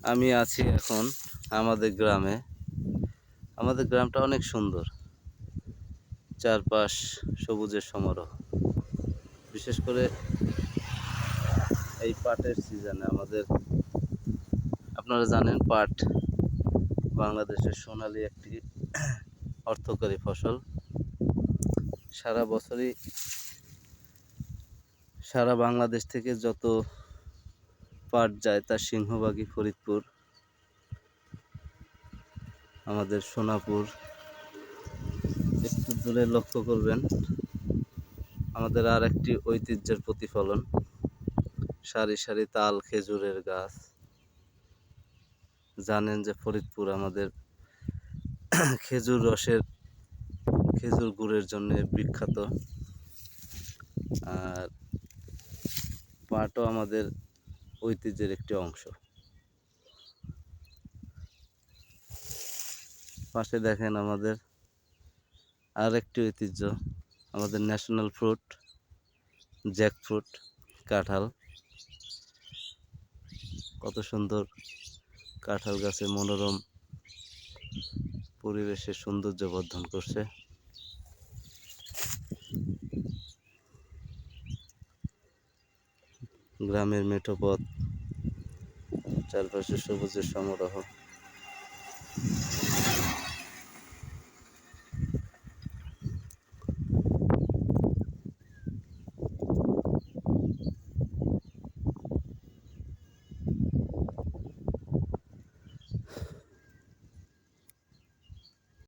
আমি আছি এখন আমাদের গ্রামে। আমাদের গ্রামটা অনেক সুন্দর, চারপাশ সবুজের সমারোহ। বিশেষ করে এই পাটের সিজনে আপনারা জানেন পাট বাংলাদেশের সোনালী একটি অর্থকরী ফসল। সারা বছরই সারা বাংলাদেশ থেকে যত পাট যায় তার সিংহভাগই ফরিদপুর, আমাদের সোনাপুর। একটু দূরে লক্ষ্য করবেন আমাদের আর একটি ঐতিহ্যের প্রতিফলন, সারি সারি তাল খেজুরের গাছ। জানেন যে ফরিদপুর আমাদের খেজুর গুড়ের জন্য বিখ্যাত, আর পাটও আমাদের ঐতিহ্যের একটি অংশ। পাশে দেখেন আমাদের আর একটি ঐতিহ্য, আমাদের ন্যাশনাল ফ্রুট জ্যাকফ্রুট, কাঁঠাল। কত সুন্দর কাঁঠাল গাছে মনোরম পরিবেশের সৌন্দর্য বর্ধন করছে। গ্রামের মেঠো পথ, চারপাশে সবুজের সমারোহ।